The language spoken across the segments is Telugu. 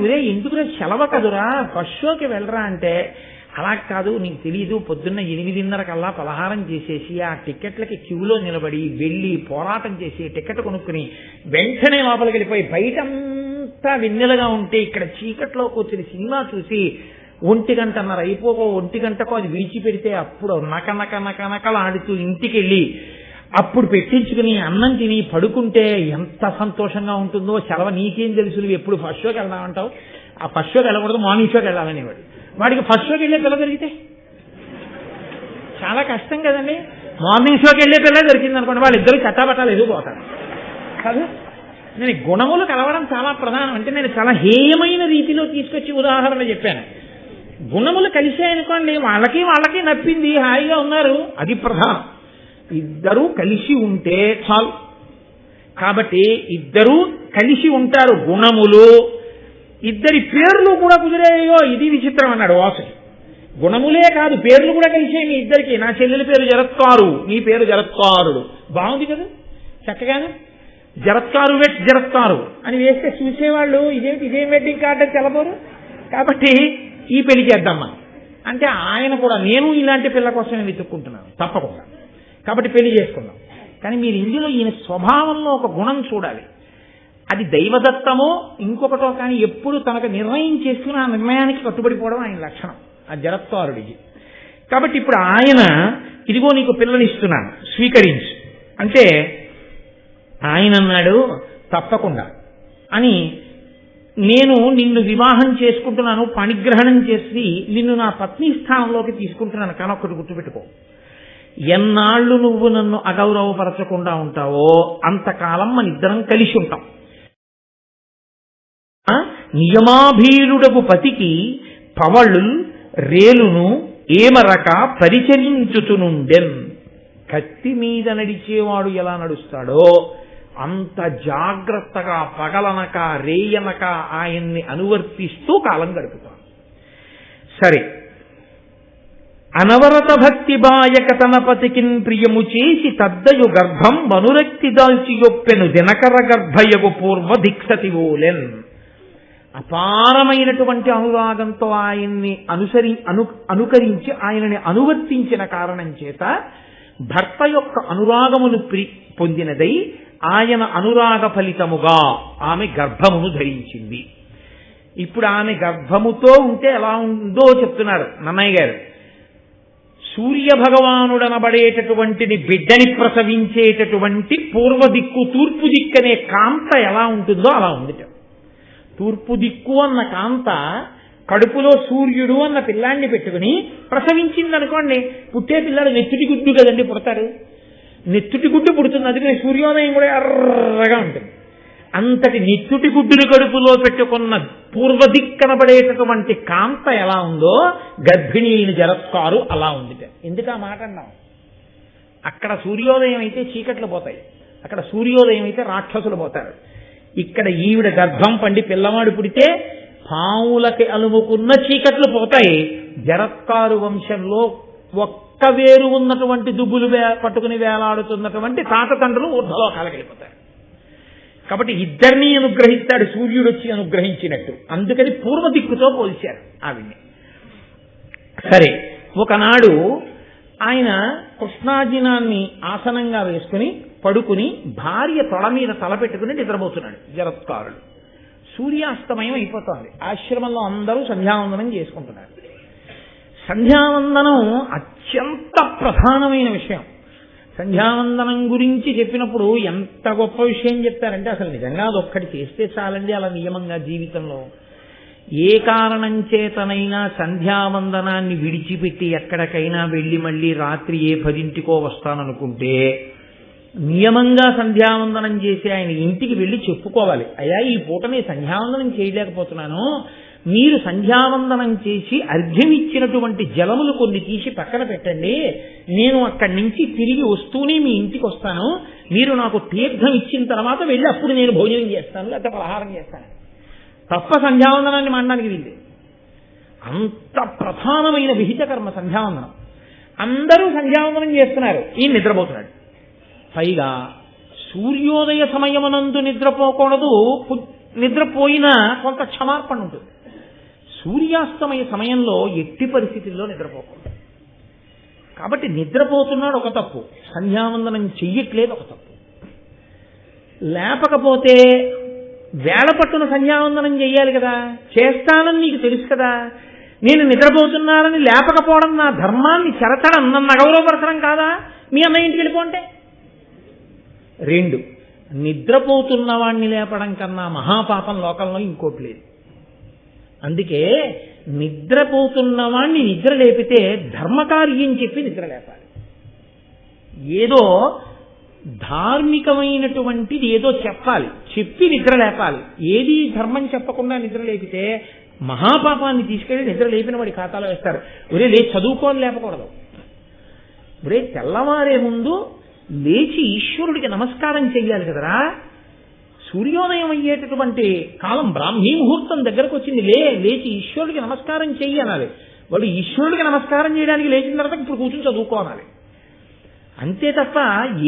ఉదే ఎందుకురా సెలవు కదురా ఫస్ట్ షోకి వెళ్ళరా అంటే, అలా కాదు నీకు తెలియదు, పొద్దున్న 8:30 కల్లా పలహారం చేసేసి ఆ టికెట్లకి క్యూలో నిలబడి వెళ్ళి పోరాటం చేసి టికెట్ కొనుక్కుని వెంటనే లోపలికి వెళ్ళిపోయి బయటంతా వెన్నెలగా ఉంటే ఇక్కడ చీకట్లో కూర్చుని సినిమా చూసి 1:30 అయిపోకో 1 అది విడిచిపెడితే అప్పుడు నకలాడుతూ ఇంటికి వెళ్ళి అప్పుడు పెట్టించుకుని అన్నం తిని పడుకుంటే ఎంత సంతోషంగా ఉంటుందో. సెలవు నీకేం తెలుసు, నువ్వు ఎప్పుడు ఫస్ట్ షోకి వెళ్దామంటావు. ఆ ఫస్ట్ షోకి వెళ్ళకూడదు, మార్నింగ్ షోకి వెళ్ళాలనేవాడు. వాడికి ఫస్ట్ షోకి వెళ్ళే పిల్ల దొరికితే చాలా కష్టం కదండి. మార్నింగ్ షోకి వెళ్ళే పిల్ల దొరికింది అనుకోండి, వాళ్ళిద్దరు చట్టాపట్టాలు ఎదుగుపోతారు కదా. నేను గుణములు కలవడం చాలా ప్రధానం. అంటే నేను చాలా హేయమైన రీతిలో తీసుకొచ్చి ఉదాహరణ చెప్పాను. గుణములు కలిసాయనుకోండి, వాళ్ళకి నప్పింది, హాయిగా ఉన్నారు, అది ప్రధానం. ఇద్దరూ కలిసి ఉంటే చాలు. కాబట్టి ఇద్దరూ కలిసి ఉంటారు గుణములు. ఇద్దరి పేర్లు కూడా కుదిరేయో, ఇది విచిత్రం అన్నాడు వాసుకి. గుణములే కాదు పేర్లు కూడా కలిసే మీ ఇద్దరికి. నా చెల్లెలి పేరు జరత్కారు, నీ పేరు జరత్కారుడు. బాగుంది కదా చక్కగానే. జరత్కారు వెట్ జరత్కారు అని వేస్తే చూసేవాళ్ళు ఇదేం వెడ్డింగ్ కార్డు అని తెలబోరు. కాబట్టి ఈ పెళ్లి చేద్దామా అంటే ఆయన కూడా నేను ఇలాంటి పిల్ల కోసమే వెతుక్కుంటున్నాను తప్పకుండా, కాబట్టి పెళ్లి చేసుకుందాం. కానీ మీరు ఇందులో ఈయన స్వభావంలో ఒక గుణం చూడాలి. అది దైవదత్తమో ఇంకొకటో కానీ ఎప్పుడు తనకు నిర్ణయం చేసుకుని ఆ నిర్ణయానికి కట్టుబడిపోవడం ఆయన లక్షణం, ఆ జరత్కారుడికి. కాబట్టి ఇప్పుడు ఆయన ఇదిగో నీకు పిల్లనిస్తున్నాను స్వీకరించు అంటే ఆయన అన్నాడు తప్పకుండా అని, నేను నిన్ను వివాహం చేసుకుంటున్నాను, పణిగ్రహణం చేసి నిన్ను నా పత్ని స్థానంలోకి తీసుకుంటున్నాను. కానీ ఒక్కటి గుర్తుపెట్టుకో, ఎన్నాళ్ళు నువ్వు నన్ను అగౌరవపరచకుండా ఉంటావో అంతకాలం మన ఇద్దరం కలిసి ఉంటాం. నియమాభీరుడకు పతికి పవళ్ళు రేలును ఏమరక పరిచరించుచునుండెన్. కత్తి మీద నడిచేవాడు ఎలా నడుస్తాడో అంత జాగ్రత్తగా పగలనక రేయనక ఆయన్ని అనువర్తిస్తూ కాలం గడుపుతాడు. సరే, అనవరత భక్తి బాయక తన పతికిన్ ప్రియము చేసి తద్దయు గర్భం మనురక్తి దాల్చియొప్పెను దినకర గర్భయగు పూర్వ దిక్సతి ఓలెన్. అపారమైనటువంటి అనురాగంతో ఆయన్ని అనుకరించి ఆయనని అనువర్తించిన కారణం చేత భర్త యొక్క అనురాగమును పొందినదై ఆయన అనురాగ ఫలితముగా ఆమె గర్భమును ధరించింది. ఇప్పుడు ఆమె గర్భముతో ఉంటే ఎలా ఉందో చెప్తున్నారు నన్నయ్య గారు. సూర్య భగవానుడనబడేటటువంటిని బిడ్డని ప్రసవించేటటువంటి పూర్వ దిక్కు తూర్పు దిక్కనే కాంత ఎలా ఉంటుందో అలా ఉంది. తూర్పు దిక్కు అన్న కాంత కడుపులో సూర్యుడు అన్న పిల్లాన్ని పెట్టుకుని ప్రసవించిందనుకోండి, పుట్టే పిల్లాడు నెత్తుటి గుడ్డు కదండి పుడతాడు, నెత్తుటి గుడ్డు పుడుతుంది. అందుకని సూర్యోదయం కూడా ఎర్రగా ఉంటుంది. అంతటి నెత్తుటి గుడ్డుని కడుపులో పెట్టుకున్న పూర్వదిక్కనబడేటటువంటి కాంత ఎలా ఉందో గర్భిణీ అయిన జరత్కారు అలా ఉంది. ఎందుకు ఆ మాట అన్నాం? అక్కడ సూర్యోదయం అయితే చీకట్లు పోతాయి, అక్కడ సూర్యోదయం అయితే రాక్షసులు పోతారు. ఇక్కడ ఈవిడ గర్భం పండి పిల్లవాడు పుడితే పావులకి అలుముకున్న చీకట్లు పోతాయి. జరత్కారు వంశంలో ఒక్క వేరు ఉన్నటువంటి దుబ్బులు పట్టుకుని వేలాడుతున్నటువంటి తాతతండ్రులు ఊర్ధ్వలోకాలకు వెళ్ళిపోతారు. కాబట్టి ఇద్దరినీ అనుగ్రహిస్తాడు సూర్యుడు వచ్చి అనుగ్రహించినట్టు. అందుకని పూర్వ దిక్కుతో పోల్చారు ఆవిడ్ని. సరే, ఒకనాడు ఆయన కృష్ణాజినాన్ని ఆసనంగా వేసుకుని పడుకుని భార్య తొడ మీద తలపెట్టుకుని నిద్రపోతున్నాడు జరత్కారుడు. సూర్యాస్తమయం అయిపోతోంది. ఆశ్రమంలో అందరూ సంధ్యావందనం చేసుకుంటున్నారు. సంధ్యావందనం అత్యంత ప్రధానమైన విషయం. సంధ్యావందనం గురించి చెప్పినప్పుడు ఎంత గొప్ప విషయం చెప్తారంటే అసలు నిజంగా అదొక్కటి చేస్తే చాలండి. అలా నియమంగా జీవితంలో ఏ కారణం చేతనైనా సంధ్యావందనాన్ని విడిచిపెట్టి ఎక్కడికైనా వెళ్ళి మళ్ళీ రాత్రి 10 వస్తాననుకుంటే నియమంగా సంధ్యావందనం చేసి ఆయన ఇంటికి వెళ్ళి చెప్పుకోవాలి, అయ్యా ఈ పూట నేను సంధ్యావందనం చేయలేకపోతున్నాను, మీరు సంధ్యావందనం చేసి అర్ఘ్యమిచ్చినటువంటి జలములు కొన్ని తీసి పక్కన పెట్టండి, నేను అక్కడి నుంచి తిరిగి వస్తూనే మీ ఇంటికి వస్తాను, మీరు నాకు తీర్థం ఇచ్చిన తర్వాత వెళ్ళి అప్పుడు నేను భోజనం చేస్తాను లేకపోతే పలహారం చేస్తాను. తప్ప సంధ్యావందనాన్ని మానడానికి వీళ్ళు. అంత ప్రధానమైన విహిత కర్మ సంధ్యావందనం. అందరూ సంధ్యావందనం చేస్తున్నారు, ఈయన నిద్రపోతున్నాడు. పైగా సూర్యోదయ సమయమునందు నిద్రపోకూడదు, నిద్రపోయినా కొంత క్షమార్పణ ఉంటుంది. సూర్యాస్తమయ సమయంలో ఎట్టి పరిస్థితుల్లో నిద్రపోకూడదు. కాబట్టి నిద్రపోతున్నాడు ఒక తప్పు, సంధ్యావందనం చెయ్యట్లేదు ఒక తప్పు. లేపకపోతే వేళ పట్టున సంధ్యావందనం చెయ్యాలి కదా, చేస్తానని నీకు తెలుసు కదా. నేను నిద్రపోతున్నానని లేపకపోవడం నా ధర్మాన్ని చెరచడం, నన్ను అగౌరవపరచడం కాదా? మీ అన్నయ్య ఇంటికి వెళ్ళిపోంటే. 2, నిద్రపోతున్న వాణ్ణి లేపడం కన్నా మహాపాపం లోకంలో ఇంకోటి లేదు. అందుకే నిద్రపోతున్న వాణ్ణి నిద్ర లేపితే ధర్మకార్యం చెప్పి నిద్ర లేపాలి. ఏదో ధార్మికమైనటువంటిది ఏదో చెప్పి నిద్ర లేపాలి. ఏది ధర్మం చెప్పకుండా నిద్ర లేపితే మహాపాపాన్ని తీసుకెళ్లి నిద్ర లేపిన వాడి ఖాతాలో వేస్తారు. ఒరే లేచి చదువుకోని లేపకూడదు. ఒరే తెల్లవారే ముందు లేచి ఈశ్వరుడికి నమస్కారం చెయ్యాలి కదరా. సూర్యోదయం అయ్యేటటువంటి కాలం, బ్రాహ్మీ ముహూర్తం దగ్గరకు వచ్చింది. లేచి ఈశ్వరుడికి నమస్కారం చెయ్యి అనాలి. వాడు ఈశ్వరుడికి నమస్కారం చేయడానికి లేచిన తర్వాత ఇప్పుడు కూర్చొని చదువుకోవాలి. అంతే తప్ప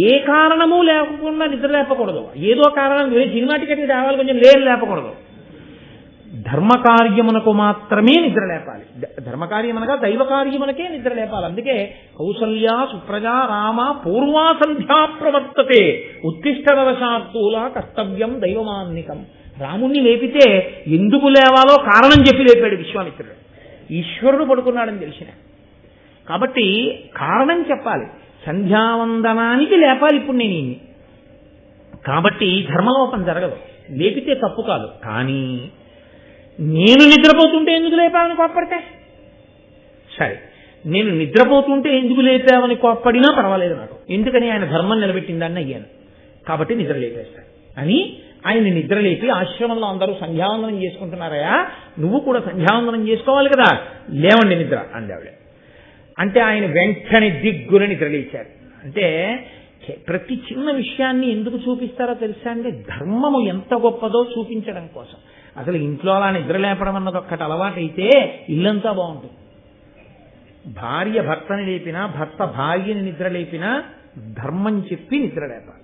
ఏ కారణము లేకుండా నిద్ర లేపకూడదు. ఏదో కారణం సినిమా టికెట్ రావాలి కొంచెం లేపకూడదు. ధర్మకార్యమునకు మాత్రమే నిద్ర లేపాలి. ధర్మకార్యమనగా దైవ కార్యమునకే నిద్ర లేపాలి. అందుకే కౌసల్యా సుప్రజా రామ పూర్వా సంధ్యా ప్రవర్తతే ఉత్తిష్టవశాత్తూల కర్తవ్యం దైవమాన్నికం. రాముణ్ణి లేపితే ఎందుకు లేవాలో కారణం చెప్పి లేపాడు విశ్వామిత్రుడు. ఈశ్వరుడు పడుకున్నాడని తెలిసిన కాబట్టి కారణం చెప్పాలి. సంధ్యావందనానికి లేపాలి ఇప్పుడు నేను ఇన్ని. కాబట్టి ధర్మలోపం జరగదు, లేపితే తప్పు కాదు. కానీ నేను నిద్రపోతుంటే ఎందుకు లేపావని కోప్పడితే సరే, నేను నిద్రపోతుంటే ఎందుకు లేపావని కోప్పడినా పర్వాలేదు నాకు. ఎందుకని ఆయన ధర్మం నిలబెట్టిందాన్ని అయ్యాను కాబట్టి నిద్ర లేపేస్తాను అని ఆయన నిద్ర లేపి ఆశ్రమంలో అందరూ సంధ్యావందనం చేసుకుంటున్నారయా, నువ్వు కూడా సంధ్యావందనం చేసుకోవాలి కదా, లేవండి నిద్ర అంది ఆవిడ. అంటే ఆయన వెంటనే దిగ్గున నిద్ర లేచారు. అంటే ప్రతి చిన్న విషయాన్ని ఎందుకు చూపిస్తారో తెలుసా అండి? ధర్మము ఎంత గొప్పదో చూపించడం కోసం. అసలు ఇంట్లో అలా నిద్ర లేపడం అన్నది ఒక్కటి అలవాటైతే ఇల్లంతా బాగుంటుంది. భార్య భర్తని లేపినా, భర్త భార్యని నిద్ర లేపినా ధర్మం చెప్పి నిద్ర లేపాలి.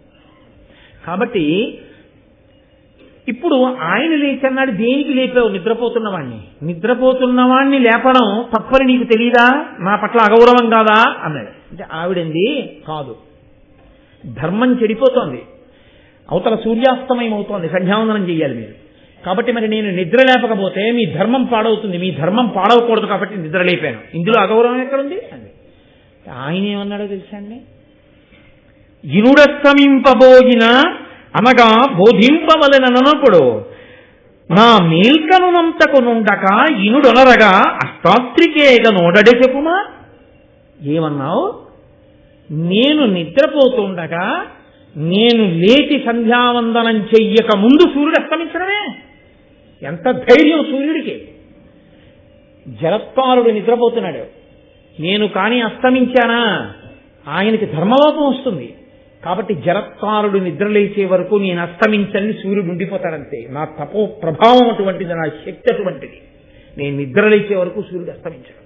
కాబట్టి ఇప్పుడు ఆయన లేచన్నాడు, దేనికి లేపావు? నిద్రపోతున్నవాణ్ణి లేపడం తప్పని నీకు తెలియదా? నా పట్ల అగౌరవం కాదా అన్నాడు. అంటే ఆవిడంది కాదు, ధర్మం చెడిపోతోంది, అవతల సూర్యాస్తమయం అవుతోంది, సంధ్యావందనం చెయ్యాలి మీరు. కాబట్టి మరి నేను నిద్ర లేపకపోతే మీ ధర్మం పాడవుతుంది, మీ ధర్మం పాడవకూడదు కాబట్టి నిద్ర లేపాను, ఇందులో అగౌరవం ఎక్కడుంది అంది. ఆయన ఏమన్నాడో తెలుసా అండి? ఇనుడస్తమింపబోగిన అనగా బోధింపవలనప్పుడు నా మేల్కనునంతకు నుండక ఇనుడొనరగా అష్టాస్త్రికేగ నోడడే చెప్పుమా. ఏమన్నావు? నేను నిద్రపోతుండగా నేను లేచి సంధ్యావందనం చెయ్యక ముందు సూర్యుడు అస్తమించడమే. ఎంత ధైర్యం సూర్యుడికి! జలత్కారుడు నిద్రపోతున్నాడు, నేను కానీ అస్తమించానా ఆయనకి ధర్మలోపం వస్తుంది. కాబట్టి జలత్కారుడు నిద్రలేచే వరకు నేను అస్తమించని సూర్యుడు ఉండిపోతాడంతే. నా తపో ప్రభావం అటువంటిది, నా శక్తి అటువంటిది. నేను నిద్రలేచే వరకు సూర్యుడు అస్తమించాడు.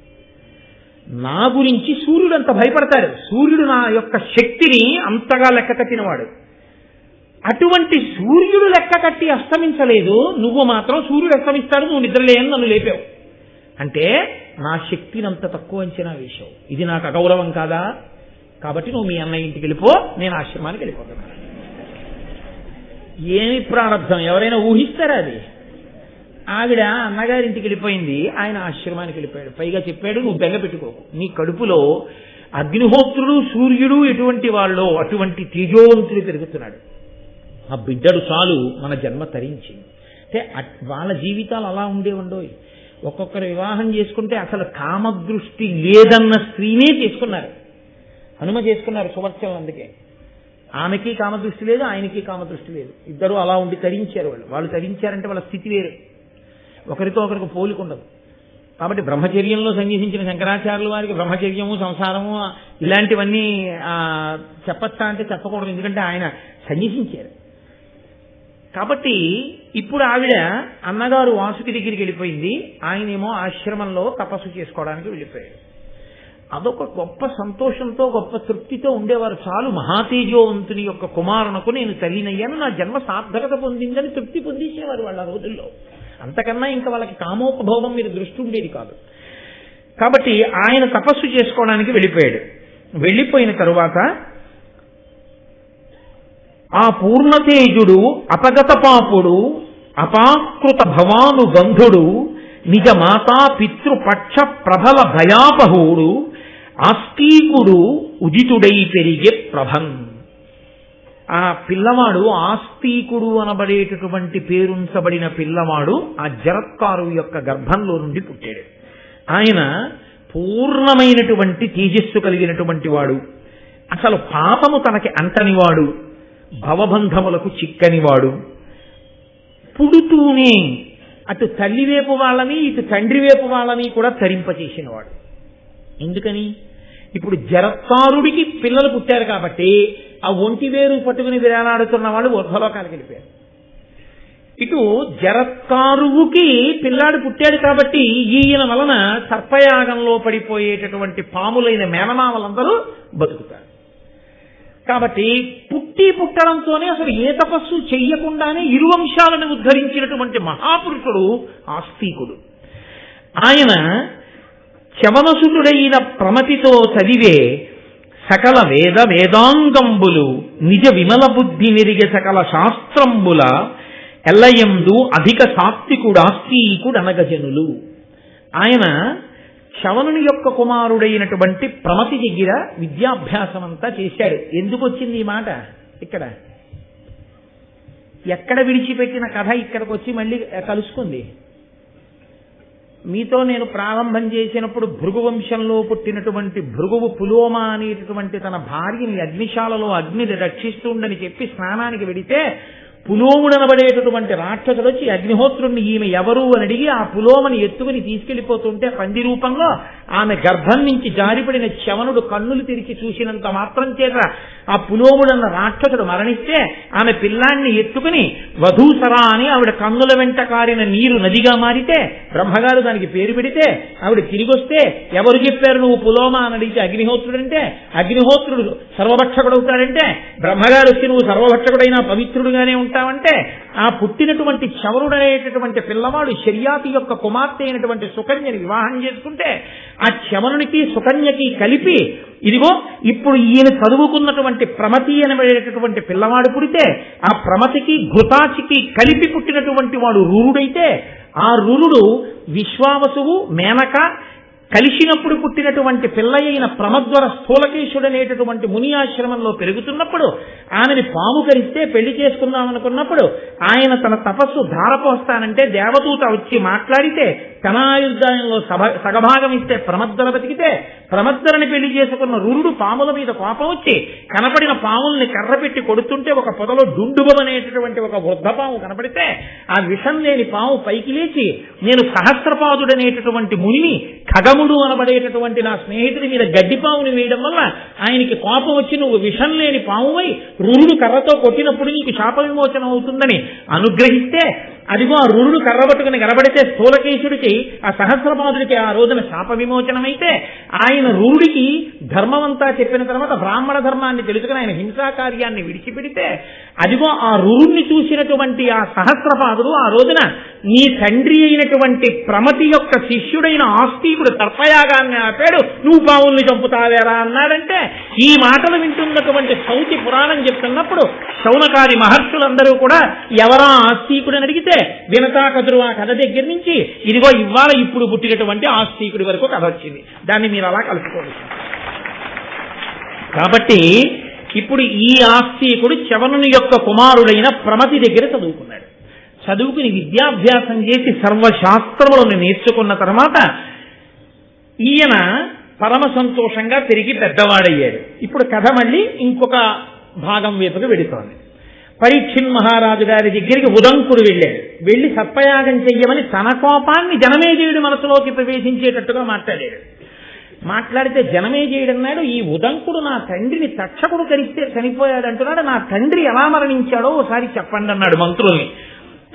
నా గురించి సూర్యుడు అంత భయపడతాడు. సూర్యుడు నా యొక్క శక్తిని అంతగా లెక్క కట్టినవాడు. అటువంటి సూర్యుడు లెక్క కట్టి అస్తమించలేదు, నువ్వు మాత్రం సూర్యుడు అస్తమిస్తాడు, నువ్వు నిద్రలేని నన్ను లేపావు అంటే నా శక్తిని అంత తక్కువ అంచనా వేశావు. ఇది నాకు అగౌరవం కాదా? కాబట్టి నువ్వు మీ అన్నయ్య ఇంటికి వెళ్ళిపో, నేను ఆశ్రమానికి వెళ్ళిపోతాను. ఏమి ప్రారంభం ఎవరైనా ఊహిస్తారా అది? ఆవిడ అన్నగారింటికి వెళ్ళిపోయింది, ఆయన ఆశ్రమానికి వెళ్ళిపోయాడు. పైగా చెప్పాడు, నువ్వు బెంగ పెట్టుకోకు, నీ కడుపులో అగ్నిహోత్రుడు సూర్యుడు ఎటువంటి వాళ్ళు అటువంటి తేజోవంతుడు పెరుగుతున్నాడు. ఆ బిడ్డడు చాలు మన జన్మ తరించింది. అంటే వాళ్ళ జీవితాలు అలా ఉండేవండోయ్. ఒక్కొక్కరు వివాహం చేసుకుంటే అసలు కామదృష్టి లేదన్న స్త్రీనే చేసుకున్నారు. హనుమ చేసుకున్నారు సువర్చనం. అందుకే ఆమెకి కామదృష్టి లేదు, ఆయనకి కామదృష్టి లేదు. ఇద్దరు అలా ఉండి తరించారు. వాళ్ళు తరించారంటే వాళ్ళ స్థితి వేరు, ఒకరితో ఒకరికి పోలికుండదు. కాబట్టి బ్రహ్మచర్యంలో సన్యసించిన శంకరాచార్యుల వారికి బ్రహ్మచర్యము సంసారము ఇలాంటివన్నీ చెప్పచ్చా అంటే చెప్పకూడదు, ఎందుకంటే ఆయన సన్యసించారు. కాబట్టి ఇప్పుడు ఆవిడ అన్నగారు వాసుకి దగ్గరికి వెళ్ళిపోయింది, ఆయనేమో ఆశ్రమంలో తపస్సు చేసుకోవడానికి వెళ్ళిపోయాడు. అదొక గొప్ప సంతోషంతో గొప్ప తృప్తితో ఉండేవారు. చాలు మహాతేజోవంతుని యొక్క కుమారునకు నేను తల్లినయ్యాను, నా జన్మ సార్థకత పొందిందని తృప్తి పొందేసేవారు వాళ్ళ రోజుల్లో. అంతకన్నా ఇంకా వాళ్ళకి కామోపభోగం మీద దృష్టి ఉండేది కాదు. కాబట్టి ఆయన తపస్సు చేసుకోవడానికి వెళ్ళిపోయాడు. వెళ్ళిపోయిన తరువాత ఆ పూర్ణతేజుడు అపగత పాపుడు అపాకృత భవాను బంధుడు నిజ మాతా పితృపక్ష ప్రబల భయాపహుడు ఆస్తికుడు ఉదితుడై పెరిగే ప్రభన్. ఆ పిల్లవాడు ఆస్తికుడు అనబడేటటువంటి పేరుంచబడిన పిల్లవాడు ఆ జరత్కారు యొక్క గర్భంలో నుండి పుట్టాడు. ఆయన పూర్ణమైనటువంటి తేజస్సు కలిగినటువంటి వాడు, అసలు పాపము తనకి అంటనివాడు, భవబంధములకు చిక్కనివాడు, పుడుతూనే అటు తల్లి వైపు వాళ్ళని ఇటు తండ్రి వైపు వాళ్ళని కూడా తరింపచేసినవాడు. ఎందుకని? ఇప్పుడు జరత్కారుడికి పిల్లలు పుట్టారు కాబట్టి ఆ ఒంటి వేరు పట్టుకుని వేలాడుతున్న వాళ్ళు ఊర్ధ్వలోకానికి వెళ్ళిపోయారు. ఇటు జరత్కారువుకి పిల్లాడు పుట్టాడు కాబట్టి ఈయన వలన సర్పయాగంలో పడిపోయేటటువంటి పాములైన మేనమామలందరూ బతుకుతారు. కాబట్టి పుట్టడంతోనే అసలు ఏ తపస్సు చెయ్యకుండానే ఇరువంశాలను ఉద్ధరించినటువంటి మహాపురుషుడు ఆస్తికుడు. ఆయన చవనసుతుడైన ప్రమతితో చదివే సకల వేదాంగంబులు నిజ విమల బుద్ధి మెరిగే సకల శాస్త్రంబుల ఎల్లయందు అధిక సాత్వికుడాస్తికుడనగజనులు. ఆయన శవనుని యొక్క కుమారుడైనటువంటి ప్రమతి దగ్గర విద్యాభ్యాసం అంతా చేశాడు. ఎందుకు వచ్చింది ఈ మాట? ఇక్కడ ఎక్కడ విడిచిపెట్టిన కథ ఇక్కడికి వచ్చి మళ్ళీ కలుసుకుంది. మీతో నేను ప్రారంభం చేసినప్పుడు భృగువంశంలో పుట్టినటువంటి భృగువు పులోమ అనేటటువంటి తన భార్యని అగ్నిశాలలో అగ్నిని రక్షిస్తుండని చెప్పి స్నానానికి వెడితే పులోముడనబడేటటువంటి రాక్షసుడు వచ్చి అగ్నిహోత్రుణ్ణి ఈమె ఎవరు అని అడిగి ఆ పులోమని ఎత్తుకుని తీసుకెళ్లిపోతుంటే పంది రూపంలో ఆమె గర్భం నుంచి జారిపడిన శవనుడు కన్నులు తెరిచి చూసినంత మాత్రం చేత ఆ పులోముడన్న రాక్షసుడు మరణిస్తే ఆమె పిల్లాన్ని ఎత్తుకుని వధూసరా అని ఆవిడ కన్నుల వెంట కారిన నీరు నదిగా మారితే బ్రహ్మగారు దానికి పేరు పెడితే ఆవిడ తిరిగొస్తే ఎవరు చెప్పారు నువ్వు పులోమ అని అడిగితే అగ్నిహోత్రుడంటే అగ్నిహోత్రుడు సర్వభక్షకుడవుతాడంటే బ్రహ్మగారు వచ్చి నువ్వు సర్వభక్షకుడైనా పవిత్రుడుగానే ఉంటావంటే ఆ పుట్టినటువంటి చవనుడనేటటువంటి పిల్లవాడు శర్యాతి యొక్క కుమార్తె అయినటువంటి సుకన్యని వివాహం చేసుకుంటే ఆ చవనునికి సుకన్యకి కలిపి ఇదిగో ఇప్పుడు ఈయన చదువుకున్నటువంటి ప్రమతి అనబడేటటువంటి పిల్లవాడు పుడితే ఆ ప్రమతికి ఘృతాచికి కలిపి పుట్టినటువంటి వాడు రురుడైతే ఆ రురుడు విశ్వావసువు మేనక కలిసినప్పుడు పుట్టినటువంటి పిల్ల అయిన ప్రమద్వర స్థూలకేశుడనేటటువంటి ముని ఆశ్రమంలో పెరుగుతున్నప్పుడు ఆమెని పాము కరిస్తే పెళ్లి చేసుకుందామనుకున్నప్పుడు ఆయన తన తపస్సు ధారపోస్తానంటే దేవదూత వచ్చి మాట్లాడితే తన ఆయుర్దాయంలో సగభాగం ఇస్తే ప్రమద్వర బతికితే ప్రమద్వరని పెళ్లి చేసుకున్న రురుడు పాముల మీద కోపం వచ్చి కనపడిన పాముల్ని కర్ర పెట్టి కొడుతుంటే ఒక పొదలో డుండుబమనేటటువంటి ఒక వృద్ధ పాము కనపడితే ఆ విషం లేని పాము పైకి లేచి నేను సహస్రపాదుడనేటటువంటి మునిని ఖగముడు అనబడేటటువంటి నా స్నేహితుడి మీద గడ్డిపాముని వేయడం వల్ల ఆయనకి కోపం వచ్చి నువ్వు విషం లేని పామువై రురుడు కర్రతో కొట్టినప్పుడు నీకు శాప విమోచనం అవుతుందని అనుగ్రహిస్తే అదిగో ఆ రురుడు కర్ర పట్టుకుని కనబడితే స్థూలకేశుడికి ఆ సహస్రపాదుడికి ఆ రోజున శాప విమోచనమైతే ఆయన రురుడికి ధర్మమంతా చెప్పిన తర్వాత బ్రాహ్మణ ధర్మాన్ని తెలుసుకుని ఆయన హింసా కార్యాన్ని విడిచిపెడితే అదిగో ఆ రురుణ్ణి చూసినటువంటి ఆ సహస్రపాదుడు ఆ రోజున నీ తండ్రి అయినటువంటి ప్రమతి యొక్క శిష్యుడైన ఆస్తికుడు తర్పయాగాన్ని ఆపాడు, నువ్వు పావుల్ని చంపుతావేరా అన్నాడంటే ఈ మాటలు వింటున్నటువంటి సౌతి పురాణం చెప్తున్నప్పుడు శౌనకాది మహర్షులందరూ కూడా ఎవరా ఆస్తికుడని అడిగితే వినతాకదురు ఆ కథ దగ్గర నుంచి ఇదిగో ఇవాళ ఇప్పుడు పుట్టినటువంటి ఆస్తికుడి వరకు కథ వచ్చింది. దాన్ని మీరు అలా కలుసుకోవచ్చు. కాబట్టి ఇప్పుడు ఈ ఆస్తికుడు చవనుని యొక్క కుమారుడైన ప్రమతి దగ్గర చదువుకున్నాడు. చదువుకుని విద్యాభ్యాసం చేసి సర్వశాస్త్రములను నేర్చుకున్న తర్వాత ఈయన పరమ సంతోషంగా తిరిగి పెద్దవాడయ్యాడు. ఇప్పుడు కథ మళ్ళీ ఇంకొక భాగం వైపుకు వెళుతోంది. పరీక్షిన్ మహారాజు గారి దగ్గరికి ఉదంకుడు వెళ్ళాడు. వెళ్ళి సర్పయాగం చెయ్యమని తన కోపాన్ని జనమేజయుడి మనసులోకి ప్రవేశించేటట్టుగా మాట్లాడాడు. మాట్లాడితే జనమేజయుడు అన్నాడు, ఈ ఉదంకుడు నా తండ్రిని తక్షకుడు కరిస్తే చనిపోయాడు అంటున్నాడు, నా తండ్రి ఎలా మరణించాడో ఒకసారి చెప్పండి అన్నాడు మంత్రుల్ని.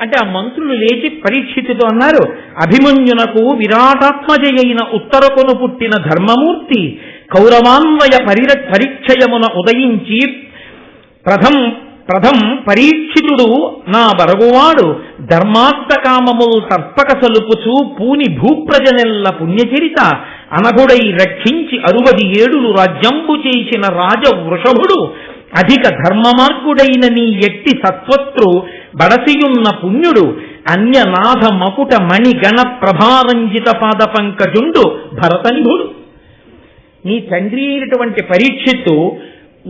అంటే ఆ మంత్రులు లేచి పరీక్షితుతో అన్నారు, అభిమన్యునకు విరాటాత్మజయైన ఉత్తరకొను పుట్టిన ధర్మమూర్తి కౌరవాన్వయ పరిక్షయమున ఉదయించి ప్రథం పరీక్షితుడు నా బరగువాడు ధర్మార్థకామముల్ తర్పక సలుపుచు పూని భూప్రజనెల్ల పుణ్యచరిత అనగుడై రక్షించి 67 రాజ్యంబు చేసిన రాజ వృషభుడు అధిక ధర్మమార్గుడైన నీ ఎట్టి సత్వత్రు బడసియున్న పుణ్యుడు అన్యనాథ మకుట మణిగణ ప్రభారంజిత పాద పంకజుండు భరతనిభుడు. నీ తండ్రి అయినటువంటి పరీక్షిత్తు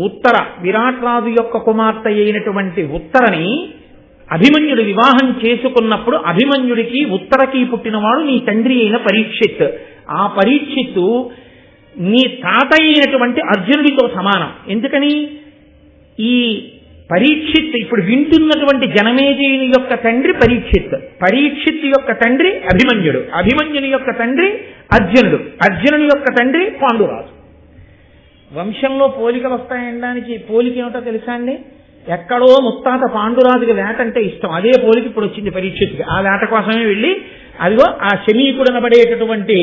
ఉత్తర విరాట్ రాజు యొక్క కుమార్తె అయినటువంటి ఉత్తరని అభిమన్యుడు వివాహం చేసుకున్నప్పుడు అభిమన్యుడికి ఉత్తరకి పుట్టినవాడు నీ తండ్రి అయిన పరీక్షిత్. ఆ పరీక్షిత్తు నీ తాత అయినటువంటి అర్జునుడితో సమానం. ఎందుకని? ఈ పరీక్షిత్ ఇప్పుడు వింటున్నటువంటి జనమేజయుని యొక్క తండ్రి పరీక్షిత్ యొక్క తండ్రి అభిమన్యుడు, అభిమన్యుని యొక్క తండ్రి అర్జునుడు, అర్జునుని యొక్క తండ్రి పాండురాజు. వంశంలో పోలికలు వస్తాయనడానికి పోలిక ఏమిటో తెలుసా అండి? ఎక్కడో ముత్తాత పాండురాజుకి వేట అంటే ఇష్టం, అదే పోలిక ఇప్పుడు వచ్చింది పరీక్షిత్తుకి. ఆ వేట కోసమే వెళ్ళి అదిగో ఆ శమీకుడనబడేటటువంటి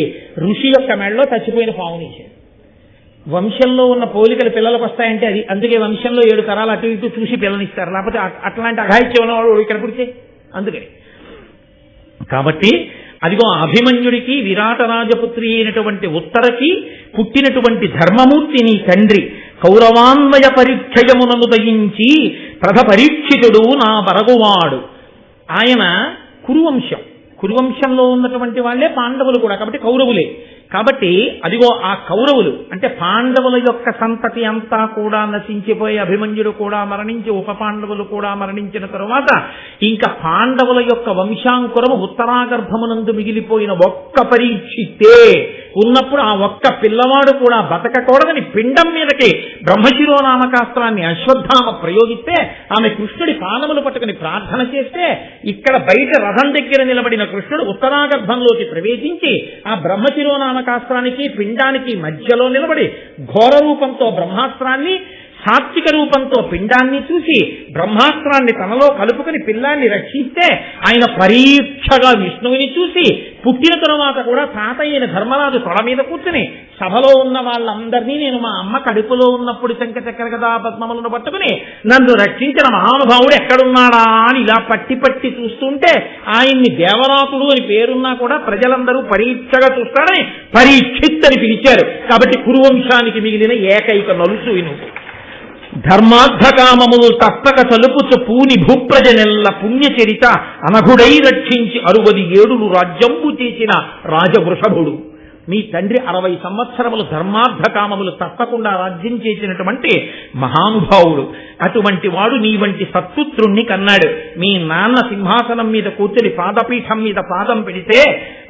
ఋషి యొక్క మెడలో చచ్చిపోయిన పావునిచ్చాడు. వంశంలో ఉన్న పోలికలు పిల్లలకు వస్తాయంటే అది అందుకే వంశంలో 7 తరాలు అటు ఇటు చూసి పిల్లనిస్తారు, లేకపోతే అట్లాంటి అఘాయిత్యం ఉన్నవాడు ఇక్కడ పుడితే అందుకని. కాబట్టి అదిగో అభిమన్యుడికి విరాట రాజపుత్రి అయినటువంటి ఉత్తరకి పుట్టినటువంటి ధర్మమూర్తి నీ తండ్రి కౌరవాన్వయ పరిక్షయమునను దయించి పరీక్షితుడు నా బరగువాడు. ఆయన కురువంశంలో ఉన్నటువంటి వాళ్లే పాండవులు కూడా, కాబట్టి కౌరవులే. కాబట్టి అదిగో ఆ కౌరవులు అంటే పాండవుల యొక్క సంతతి అంతా కూడా నశించిపోయి అభిమన్యుడు కూడా మరణించి ఉప పాండవులు కూడా మరణించిన తరువాత ఇంకా పాండవుల యొక్క వంశాంకురము ఉత్తరాగర్భమునందు మిగిలిపోయిన ఒక్క పరీక్షితే ఉన్నప్పుడు ఆ ఒక్క పిల్లవాడు కూడా బతకకూడదని పిండం మీదకి బ్రహ్మశిరోనామకాస్త్రాన్ని అశ్వత్థామ ప్రయోగిస్తే ఆమె కృష్ణుడి పాదములు పట్టుకుని ప్రార్థన చేస్తే ఇక్కడ బయట రథం దగ్గర నిలబడిన కృష్ణుడు ఉత్తరాగర్భంలోకి ప్రవేశించి ఆ బ్రహ్మశిరోనామకాస్త్రానికి పిండానికి మధ్యలో నిలబడి ఘోర రూపంతో బ్రహ్మాస్త్రాన్ని సాత్విక రూపంతో పిండాన్ని చూసి బ్రహ్మాస్త్రాన్ని తనలో కలుపుకుని పిల్లాన్ని రక్షిస్తే ఆయన పరీక్షగా విష్ణువుని చూసి పుట్టిన తరువాత కూడా తాత అయిన ధర్మరాజు తొడ మీద కూర్చుని సభలో ఉన్న వాళ్ళందరినీ నేను మా అమ్మ కడుపులో ఉన్నప్పుడు చక్ర కదా పద్మములను పట్టుకుని నన్ను రక్షించిన మహానుభావుడు ఎక్కడున్నాడా అని ఇలా పట్టి చూస్తుంటే ఆయన్ని దేవరాతుడు అని పేరున్నా కూడా ప్రజలందరూ పరీక్షగా చూస్తాడని పరీక్షిత్ అని పిలిచారు. కాబట్టి కురువంశానికి మిగిలిన ఏకైక నలుసు నువ్వు. ధర్మార్థకామములు తప్పక చలుపుచు పూని భూప్రజనెల్ల పుణ్యచరిత అనఘుడై రక్షించి 67 రాజ్యంబు చేసిన రాజవృషభుడు. మీ తండ్రి 60 సంవత్సరములు ధర్మార్థకామములు తప్పకుండా రాజ్యం చేసినటువంటి మహానుభావుడు. అటువంటి వాడు నీ వంటి సత్పుత్రుణ్ణి కన్నాడు. మీ నాన్న సింహాసనం మీద కూర్చొని పాదపీఠం మీద పాదం పెడితే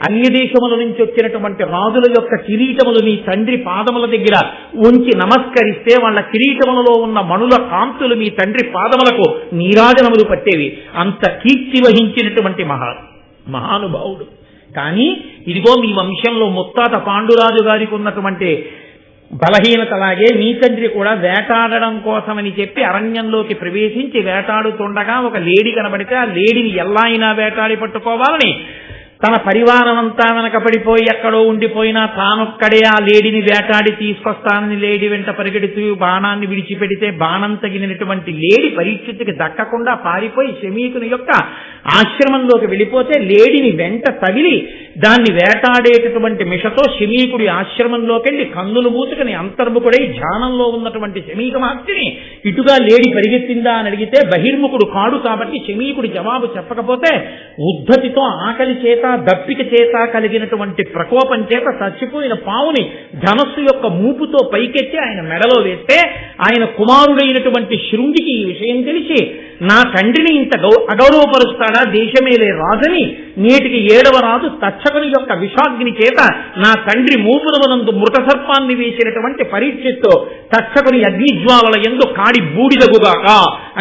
అన్య దేశముల నుంచి వచ్చినటువంటి రాజుల యొక్క కిరీటములు నీ తండ్రి పాదముల దగ్గర ఉంచి నమస్కరిస్తే వాళ్ళ కిరీటములలో ఉన్న మణుల కాంతులు మీ తండ్రి పాదములకు నీరాజనములు పట్టేవి. అంత కీర్తి వహించినటువంటి మహానుభావుడు. కానీ ఇదిగో మీ వంశంలో ముత్తాత పాండురాజు గారికి ఉన్నటువంటి బలహీనతలాగే మీ తండ్రి కూడా వేటాడడం కోసమని చెప్పి అరణ్యంలోకి ప్రవేశించి వేటాడుతుండగా ఒక లేడి కనబడితే ఆ లేడిని ఎలా అయినా వేటాడి పట్టుకోవాలని తన పరివారం అంతా వెనకపడిపోయి ఎక్కడో ఉండిపోయినా తానొక్కడే ఆ లేడిని వేటాడి తీసుకొస్తానని లేడి వెంట పరిగెడుతూ బాణాన్ని విడిచిపెడితే బాణం తగినటువంటి లేడి పరీక్షిత్తుకి దక్కకుండా పారిపోయి శమీకుని యొక్క ఆశ్రమంలోకి వెళ్ళిపోతే లేడిని వెంట తగిలి దాన్ని వేటాడేటటువంటి మిషతో శమీకుడి ఆశ్రమంలోకి వెళ్ళి కన్నులు మూసుకుని అంతర్ముఖుడై ధ్యానంలో ఉన్నటువంటి శమీక మహర్షిని ఇటుగా లేడి పరిగెత్తిందా అని అడిగితే బహిర్ముఖుడు కాడు కాబట్టి శమీకుడి జవాబు చెప్పకపోతే ఉద్ధతితో ఆకలి చేత దప్పిక చేత కలిగినటువంటి ప్రకోపం చేత చచ్చిపోయిన పావుని ధనస్సు యొక్క మూపుతో పైకెత్తి ఆయన మెడలో వేస్తే ఆయన కుమారుడైనటువంటి శృంగికి ఈ విషయం తెలిసి నా తండ్రిని ఇంత అగౌరవపరుస్తాడా దేశమేలే రాజని నేటికి 7వ రాజు తక్షకుని యొక్క విషాగ్ని చేత నా తండ్రి మూపురవనందు మృత సర్పాన్ని వేసినటువంటి పరీక్షతో తక్షకుని అగ్నిజ్వాలల యందు కాడి బూడిదగుగాక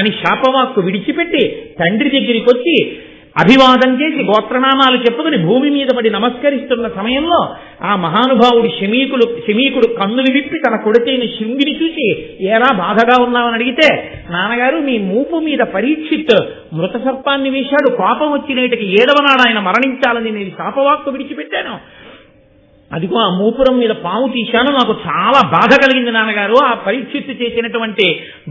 అని శాపవాక్కు విడిచిపెట్టి తండ్రి దగ్గరికి వచ్చి అభివాదం చేసి గోత్రనామాలు చెప్పుకుని భూమి మీద పడి నమస్కరిస్తున్న సమయంలో ఆ మహానుభావుడు శమీకుడు కన్నులు విప్పి తన కొడుకైన శృంగిని చూసి ఏరా బాధగా ఉన్నామని అడిగితే, నాన్నగారు మీ మూపు మీద పరీక్షిత్ మృత సర్పాన్ని వేశాడు, కోపం వచ్చి నేటికి 7వ నాడు ఆయన మరణించాలని నేను శాపవాక్కు విడిచిపెట్టాను, అదిగో ఆ మూపురం మీద పాము తీశాను, నాకు చాలా బాధ కలిగింది నాన్నగారు. ఆ పరీక్షిత్తు చేసినటువంటి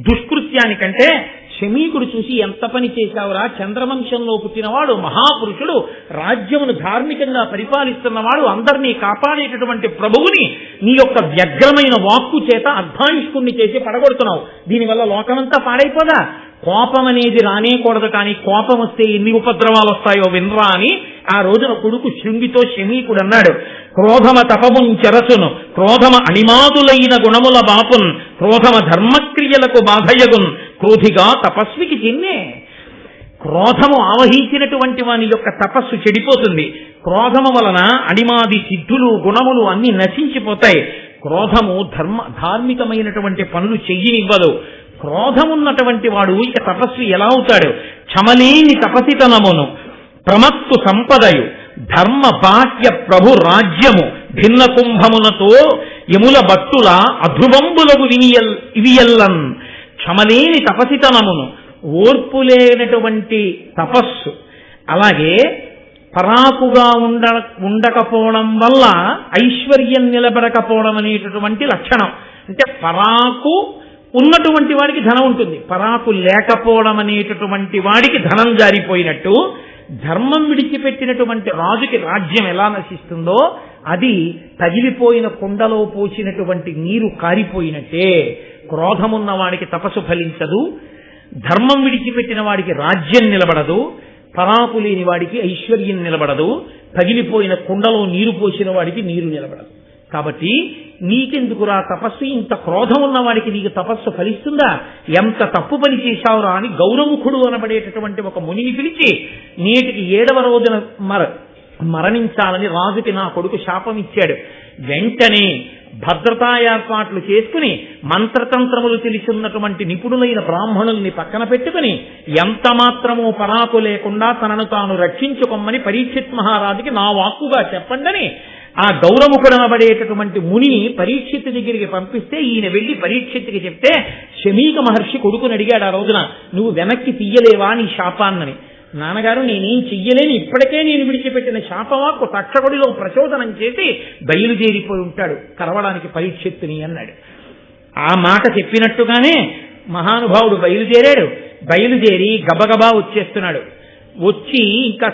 దుష్కృత్యానికంటే శమీకుడు చూసి ఎంత పని చేశావురా, చంద్రవంశంలో పుట్టినవాడు, మహాపురుషుడు, రాజ్యమును ధార్మికంగా పరిపాలిస్తున్నవాడు, అందరినీ కాపాడేటటువంటి ప్రభువుని నీ యొక్క వ్యగ్రమైన వాక్కు చేత అర్ధాయుష్కుణ్ణి చేసి పడగొడుతున్నావు, దీనివల్ల లోకమంతా పాడైపోదా, కోపం అనేది రానేకూడదు, కానీ కోపం వస్తే ఎన్ని ఉపద్రవాలు వస్తాయో వినరా అని ఆ రోజున కొడుకు శృంగితో శమీకుడు అన్నాడు, క్రోధమ తపమున్ చెరసును, క్రోధమ అణిమాదులైన గుణముల బాపున్, క్రోధమ ధర్మక్రియలకు బాధయగున్, క్రోధిగా తపస్వికి చిన్నే. క్రోధము ఆవహించినటువంటి వాని యొక్క తపస్సు చెడిపోతుంది. క్రోధము వలన అణిమాది సిద్ధులు గుణములు అన్ని నశించిపోతాయి. క్రోధము ధార్మికమైనటువంటి పనులు చెయ్యనివ్వదు. క్రోధమున్నటువంటి వాడు ఇక తపస్వి ఎలా అవుతాడు? చమలేని తపసితనమును, ప్రమత్తు సంపదయు, ధర్మ బాహ్య ప్రభు రాజ్యము, భిన్న కుంభములతో యముల భట్టుల అధృవంబులకు ఇవియల్లన్. క్షమలేని తపసితనమును, ఓర్పులేనటువంటి తపస్సు, అలాగే పరాకుగా ఉండకపోవడం వల్ల ఐశ్వర్యం నిలబడకపోవడం అనేటటువంటి లక్షణం. అంటే పరాకు ఉన్నటువంటి వాడికి ధనం ఉంటుంది, పరాకు లేకపోవడం అనేటటువంటి వాడికి ధనం జారిపోయినట్టు ధర్మం విడిచిపెట్టినటువంటి రాజుకి రాజ్యం ఎలా నశిస్తుందో అది తగిలిపోయిన కుండలో పోసినటువంటి నీరు కారిపోయినట్టే. క్రోధమున్న వాడికి తపస్సు ఫలించదు, ధర్మం విడిచిపెట్టిన వాడికి రాజ్యం నిలబడదు, పరాకు లేని వాడికి ఐశ్వర్యం నిలబడదు, తగిలిపోయిన కుండలో నీరు పోసిన వాడికి నీరు నిలబడదు. కాబట్టి నీకెందుకురా తపస్సు, ఇంత క్రోధం ఉన్న వాడికి నీకు తపస్సు ఫలిస్తుందా, ఎంత తప్పు పని చేశావురా అని గౌరముఖుడు అనబడేటటువంటి ఒక మునిని పిలిచి నేటికి 7వ రోజున మరణించాలని రాజుకి నా కొడుకు శాపం ఇచ్చాడు. వెంటనే భద్రతా ఏర్పాట్లు చేసుకుని మంత్రతంత్రములు తెలిసిన్నటువంటి నిపుణులైన బ్రాహ్మణుల్ని పక్కన పెట్టుకుని ఎంత మాత్రమూ పరాకు లేకుండా తనను తాను రక్షించుకోమని పరీక్షిత్ మహారాజుకి నా వాక్కుగా చెప్పండని ఆ గౌరముఖుడనబడేటటువంటి మునిని పరీక్షిత్తు దగ్గరికి పంపిస్తే ఈయన వెళ్లి పరీక్షిత్తుకి చెప్తే శమీక మహర్షి కొడుకుని అడిగాడు ఆ రోజున, నువ్వు వెనక్కి తీయలేవా నీ శాపాన్నని. నాన్నగారు నేనేం చెయ్యలేని, ఇప్పటికే నేను విడిచిపెట్టిన శాపవాక్కు తక్షకుడిలో ప్రచోదనం చేసి బయలుదేరిపోయి ఉంటాడు కలవడానికి పరీక్షిత్తుని అన్నాడు. ఆ మాట చెప్పినట్టుగానే మహానుభావుడు బయలుదేరి గబగబా వచ్చేస్తున్నాడు. వచ్చి ఇంకా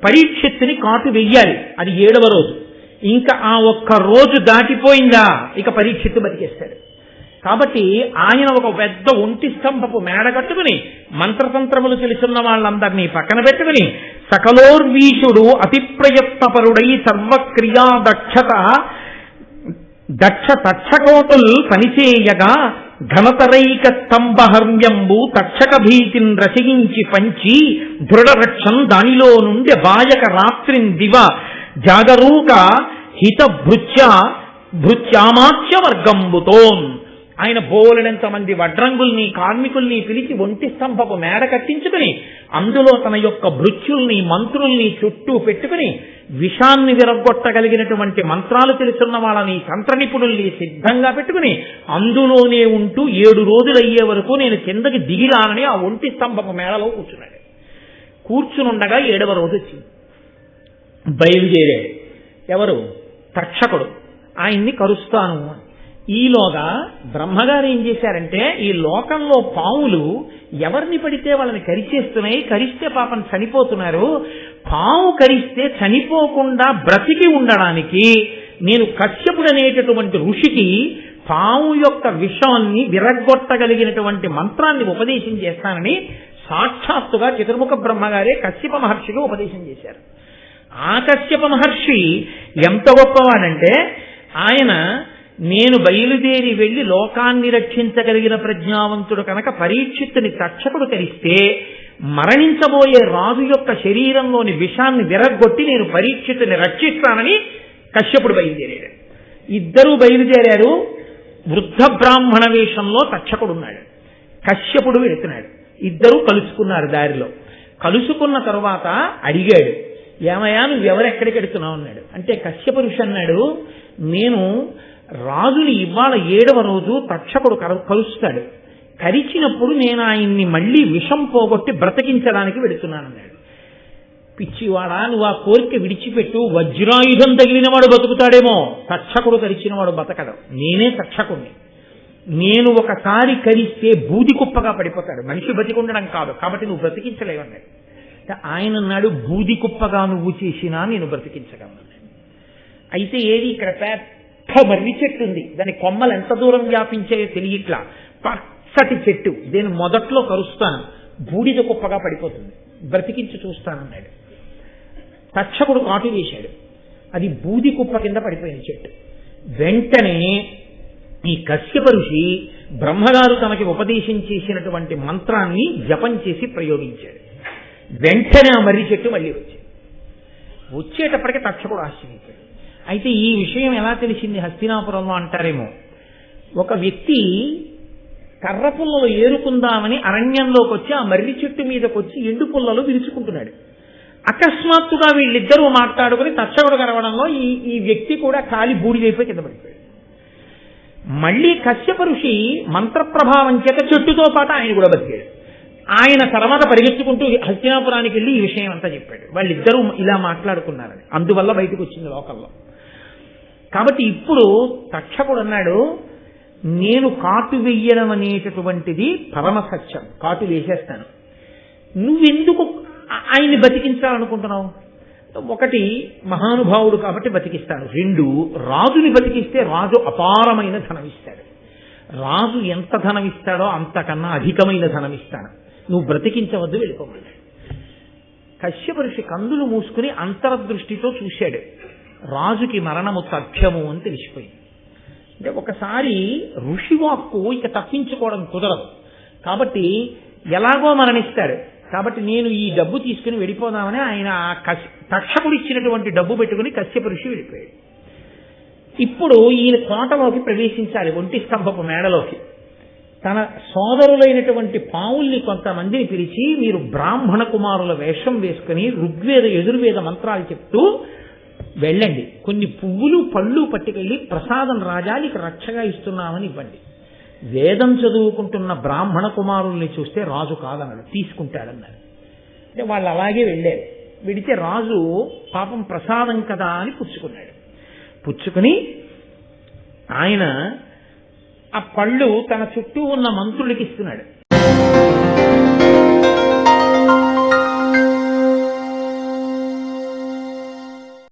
పరీక్షిత్తుని కాటు వెయ్యాలి, అది 7వ రోజు. ఇంకా ఆ ఒక్క రోజు దాటిపోయిందా ఇక పరీక్షిత్తు బతికేస్తాడు. కాబట్టి ఆయన ఒక పెద్ద ఒంటి స్తంభపు మేడ కట్టుకుని మంత్రతంత్రములు తెలుసున్న వాళ్ళందరినీ పక్కన పెట్టుకుని సకలోర్వీషుడు అతి ప్రయత్నపరుడై సర్వక్రియా దక్ష తక్షకోటుల్ పనిచేయగా ఘనతరైక స్తంభహర్మ్యంబు తక్షక భీతిని రసిగించి పంచి దృఢరక్షం దానిలో నుండి బాయక రాత్రిన్ దివ జాగరూక హిత భృత్యామాచ్య వర్గంబుతోన్. ఆయన బోలెడంత మంది వడ్రంగుల్ని కార్మికుల్ని పిలిచి ఒంటి స్తంభపు మేడ కట్టించుకుని అందులో తన యొక్క భృత్యుల్ని మంత్రుల్ని చుట్టూ పెట్టుకుని విషాన్ని విరగొట్టగలిగినటువంటి మంత్రాలు తెలుసున్న వాళ్ళని తంత్ర నిపుణుల్ని సిద్ధంగా పెట్టుకుని అందులోనే ఉంటూ 7 రోజులయ్యే వరకు నేను కిందకి దిగిరానని ఆ ఒంటి స్తంభపు మేడలో కూర్చున్నాడు. కూర్చునుండగా 7వ రోజు వచ్చింది. బయలుదేరాడు ఎవరు? తక్షకుడు. ఆయన్ని కరుస్తాను. ఈలోగా బ్రహ్మగారు ఏం చేశారంటే, ఈ లోకంలో పాములు ఎవరిని పడితే వాళ్ళని కరిచేస్తున్నాయి, కరిస్తే పాపం చనిపోతున్నారు, పాము కరిస్తే చనిపోకుండా బ్రతికి ఉండడానికి నేను కశ్యపుడు అనేటటువంటి ఋషికి పాము యొక్క విషాన్ని విరగ్గొట్టగలిగినటువంటి మంత్రాన్ని ఉపదేశం చేస్తానని సాక్షాత్తుగా చతుర్ముఖ బ్రహ్మగారే కశ్యప మహర్షికి ఉపదేశం చేశారు. ఆ కశ్యప మహర్షి ఎంత గొప్పవాడంటే, ఆయన నేను బయలుదేరి వెళ్లి లోకాన్ని రక్షించగలిగిన ప్రజ్ఞావంతుడు కనుక పరీక్షిత్తుని తక్షకుడు కరిస్తే మరణించబోయే రాజు యొక్క శరీరంలోని విషాన్ని విరగ్గొట్టి నేను పరీక్షిత్తుని రక్షిస్తానని కశ్యపుడు బయలుదేరాడు. ఇద్దరూ బయలుదేరారు. వృద్ధ బ్రాహ్మణ వేషంలో తక్షకుడున్నాడు, కశ్యపుడు వెళుతున్నాడు. ఇద్దరూ కలుసుకున్నారు. దారిలో కలుసుకున్న తరువాత అడిగాడు, ఏమయ్యా నువ్వెవరు ఎక్కడికి వెడుతున్నావు అన్నాడు. అంటే కశ్యప ఋషి అన్నాడు, నేను రాజుని ఇవాళ 7వ రోజు తక్షకుడు కలుస్తాడు, కరిచినప్పుడు నేను ఆయన్ని మళ్ళీ విషం పోగొట్టి బ్రతికించడానికి వెడుతున్నానన్నాడు. పిచ్చివాడా, నువ్వు ఆ కోరిక విడిచిపెట్టు, వజ్రాయుధం తగిలినవాడు బతుకుతాడేమో, తక్షకుడు కరిచినవాడు బతకడు, నేనే తక్షకుణ్ణి, నేను ఒకసారి కరిస్తే బూది కుప్పగా పడిపోతాడు, మనిషి బతికుండడం కాదు, కాబట్టి నువ్వు బ్రతికించలేవన్నాడు. ఆయన అన్నాడు, బూది కుప్పగా నువ్వు చేసినా నేను బ్రతికించగలను. అయితే ఏది, ఇక్కడ పెద్ద మర్రి చెట్టు ఉంది, దాని కొమ్మలు ఎంత దూరం వ్యాపించాయో తెలియట్లా, పచ్చటి చెట్టు, దీని మొదట్లో కరుస్తాను, బూడిద కుప్పగా పడిపోతుంది, బ్రతికించి చూస్తానన్నాడు. తక్షకుడు కాటు వేశాడు, అది బూది కుప్ప కింద పడిపోయింది చెట్టు. వెంటనే ఈ కశ్యప ఋషి బ్రహ్మగారు తనకి ఉపదేశం చేసినటువంటి మంత్రాన్ని జపం చేసి ప్రయోగించాడు. వెంటనే ఆ మర్రి చెట్టు మళ్ళీ వచ్చేటప్పటికి తక్షకుడు ఆశ్చర్యించాడు. అయితే ఈ విషయం ఎలా తెలిసింది హస్తినాపురంలో అంటారేమో, ఒక వ్యక్తి కర్ర పుల్లలు ఏరుకుందామని అరణ్యంలోకి వచ్చి ఆ మర్రి చెట్టు మీదకి వచ్చి ఎండు పుల్లలు విరుచుకుంటున్నాడు. అకస్మాత్తుగా వీళ్ళిద్దరూ మాట్లాడుకుని తక్షకుడు కరవడంలో ఈ వ్యక్తి కూడా కాలి బూడిదైపోయి కింద పడిపోయాడు. మళ్ళీ కశ్యప ఋషి మంత్రప్రభావం చేత చెట్టుతో పాటు ఆయన కూడా బతికాడు. ఆయన తర్వాత పరిగెత్తుకుంటూ హస్తినాపురానికి వెళ్ళి ఈ విషయం అంతా చెప్పాడు, వాళ్ళిద్దరూ ఇలా మాట్లాడుకున్నారని, అందువల్ల బయటకు వచ్చింది లోకంలో. కాబట్టి ఇప్పుడు తక్షకుడు అన్నాడు, నేను కాటు వెయ్యడం అనేటటువంటిది పరమ సత్యం, కాటు వేసేస్తాను, నువ్వెందుకు ఆయన్ని బతికించాలనుకుంటున్నావు? ఒకటి, మహానుభావుడు కాబట్టి బతికిస్తాను, 2, రాజుని బతికిస్తే రాజు అపారమైన ధనం ఇస్తాడు, రాజు ఎంత ధనం ఇస్తాడో అంతకన్నా అధికమైన ధనం ఇస్తాను, నువ్వు బ్రతికించవద్దు, వెళ్ళిపోమన్నాడు. కశ్యప ఋషి కందులు మూసుకుని అంతర్దృష్టితో చూశాడు, రాజుకి మరణము తథ్యము అని తెలిసిపోయింది. అంటే ఒకసారి ఋషివాక్కు ఇక తప్పించుకోవడం కుదరదు, కాబట్టి ఎలాగో మరణిస్తాడు, కాబట్టి నేను ఈ డబ్బు తీసుకుని వెళ్ళిపోదామని ఆయన తక్షకుడు ఇచ్చినటువంటి డబ్బు పెట్టుకుని కశ్యప ఋషి వెళ్ళిపోయాడు. ఇప్పుడు ఈయన కోటలోకి ప్రవేశించాలి, ఒంటి స్తంభపు మేడలోకి. తన సోదరులైనటువంటి పావుల్ని కొంతమందిని పిలిచి, మీరు బ్రాహ్మణ కుమారుల వేషం వేసుకుని ఋగ్వేద యజుర్వేద మంత్రాలు చెప్తూ వెళ్ళండి, కొన్ని పువ్వులు పళ్ళు పట్టుకెళ్ళి ప్రసాదం రాజానికి రక్షగా ఇస్తున్నామని ఇవ్వండి. వేదం చదువుకుంటున్న బ్రాహ్మణ కుమారుల్ని చూస్తే రాజు కాదన్నాడు, తీసుకుంటాడన్నారు. అంటే వాళ్ళు అలాగే వెళ్ళారు. వెడితే రాజు పాపం ప్రసాదం కదా అని పుచ్చుకున్నాడు. పుచ్చుకుని ఆయన ఆ పళ్ళు తన చుట్టూ ఉన్న మంత్రులకి ఇస్తున్నాడు.